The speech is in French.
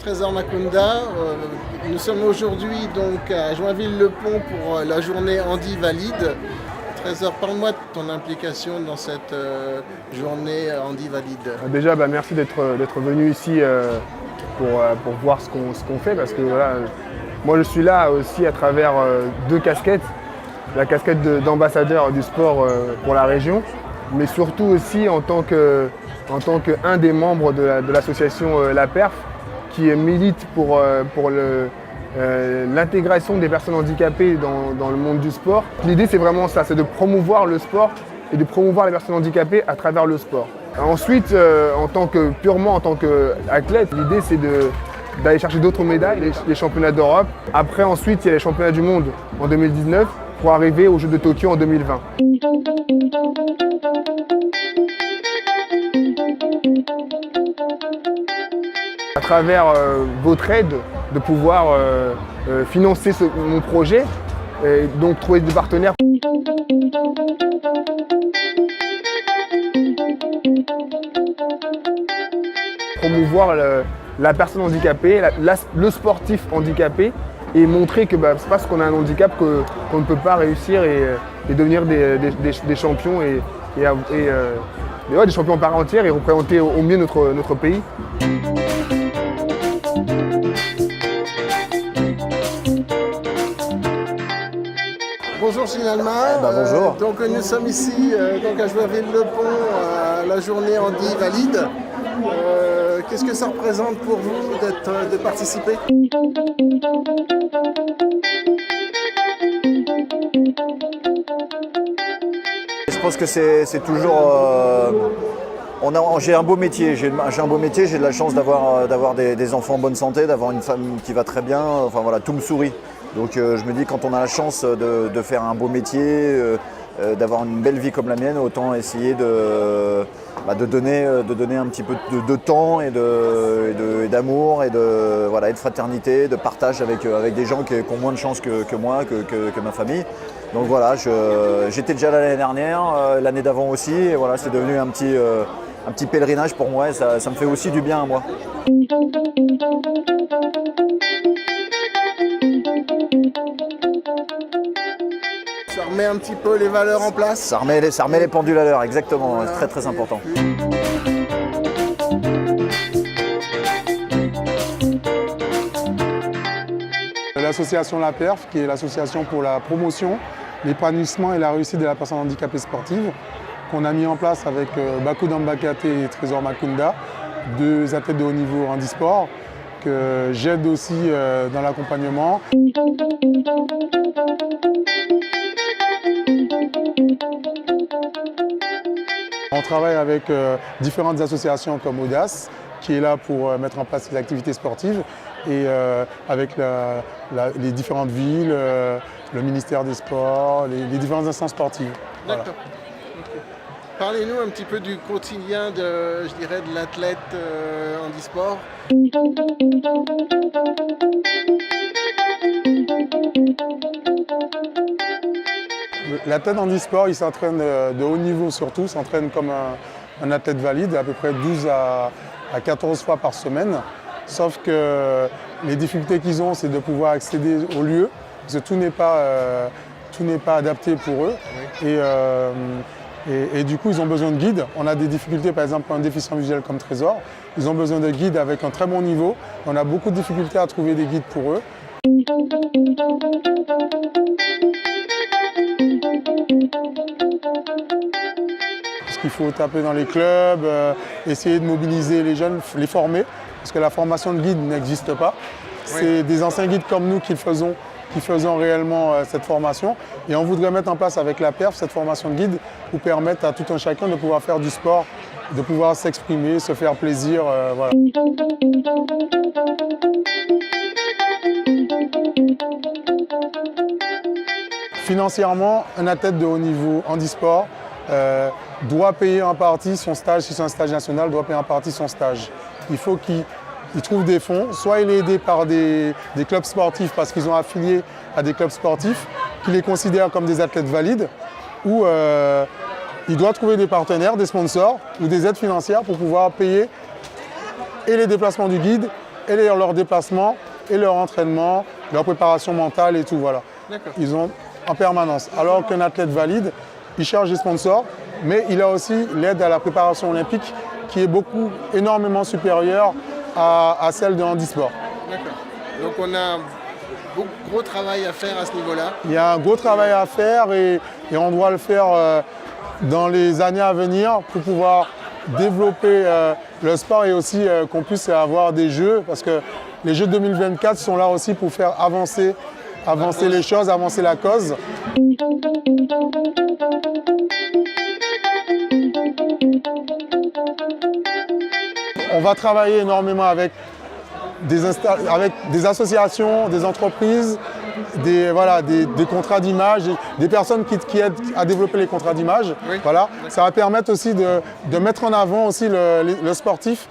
Trésor Makunda. Nous sommes aujourd'hui donc à Joinville-le-Pont pour la journée Handi Valide. Trésor, parle-moi de ton implication dans cette journée Handi Valide. Déjà, merci d'être venu ici pour voir ce qu'on fait, parce que voilà, moi je suis là aussi à travers deux casquettes. La casquette d'ambassadeur du sport pour la région, mais surtout aussi en tant qu'un des membres de l'association La Perf, qui milite pour l'intégration des personnes handicapées dans le monde du sport. L'idée, c'est vraiment ça, c'est de promouvoir le sport et de promouvoir les personnes handicapées à travers le sport. Ensuite, purement en tant qu'athlète, l'idée, c'est d'aller chercher d'autres médailles, les championnats d'Europe. Après, ensuite, il y a les championnats du monde en 2019 pour arriver aux Jeux de Tokyo en 2020. À travers votre aide, de pouvoir financer mon projet et donc trouver des partenaires. Promouvoir la personne handicapée, le sportif handicapé, et montrer que c'est parce qu'on a un handicap qu'on ne peut pas réussir et devenir des champions des champions par entière et représenter au mieux notre pays. Bonjour Sinalma. Bonjour. Donc nous sommes ici à Joinville-le-Pont à la journée Handi Valide. Qu'est-ce que ça représente pour vous de participer? Je pense que c'est toujours... j'ai un beau métier, j'ai de la chance d'avoir des enfants en bonne santé, d'avoir une femme qui va très bien, enfin voilà, tout me sourit. Donc je me dis, quand on a la chance de faire un beau métier, d'avoir une belle vie comme la mienne, autant essayer de donner un petit peu de temps et d'amour et de fraternité, de partage avec des gens qui ont moins de chance que moi, que ma famille. Donc voilà, j'étais déjà là l'année dernière, l'année d'avant aussi, et voilà, c'est devenu un petit pèlerinage pour moi et ça me fait aussi du bien à moi. Ça remet un petit peu les valeurs en place. Ça remet les pendules à l'heure, exactement, voilà, c'est très très important. L'association La Perf, qui est l'association pour la promotion, l'épanouissement et la réussite de la personne handicapée sportive, qu'on a mis en place avec Bakou Dambakate et Trésor Makunda, deux athlètes de haut niveau handisport, que j'aide aussi dans l'accompagnement. On travaille avec différentes associations comme Audace, qui est là pour mettre en place des activités sportives, et avec les différentes villes, le ministère des Sports, les différentes instances sportives. D'accord. Voilà. Okay. Parlez-nous un petit peu du quotidien de l'athlète handisport. L'athlète handisport, il s'entraîne de haut niveau surtout, s'entraîne comme un athlète valide, à peu près 12 à 14 fois par semaine. Sauf que les difficultés qu'ils ont, c'est de pouvoir accéder au lieu, parce que tout n'est pas adapté pour eux. Oui. Et du coup, ils ont besoin de guides. On a des difficultés, par exemple, pour un déficient visuel comme Trésor. Ils ont besoin de guides avec un très bon niveau. On a beaucoup de difficultés à trouver des guides pour eux. Parce qu'il faut taper dans les clubs, essayer de mobiliser les jeunes, les former, parce que la formation de guide n'existe pas. Oui. C'est des anciens guides comme nous qui faisons réellement cette formation. Et on voudrait mettre en place avec la PERF cette formation de guide pour permettre à tout un chacun de pouvoir faire du sport, de pouvoir s'exprimer, se faire plaisir. Voilà. Financièrement, un athlète de haut niveau handisport doit payer en partie son stage, si c'est un stage national, doit payer en partie son stage. Il faut qu'il trouve des fonds, soit il est aidé par des clubs sportifs parce qu'ils ont affilié à des clubs sportifs qui les considèrent comme des athlètes valides, ou il doit trouver des partenaires, des sponsors ou des aides financières pour pouvoir payer et les déplacements du guide et leur déplacement, et leur entraînement, leur préparation mentale et tout. Voilà. D'accord. Ils ont en permanence. Alors qu'un athlète valide, il cherche des sponsors, mais il a aussi l'aide à la préparation olympique qui est énormément supérieure à celle de handisport. D'accord. Donc on a un gros travail à faire à ce niveau-là. Il y a un gros travail à faire et on doit le faire dans les années à venir pour pouvoir développer le sport et aussi qu'on puisse avoir des jeux parce que les Jeux 2024 sont là aussi pour faire avancer les choses, avancer la cause. On va travailler énormément avec des associations, des entreprises, des contrats d'image, des personnes qui aident à développer les contrats d'image. Oui. Voilà. Ça va permettre aussi de mettre en avant aussi le sportif.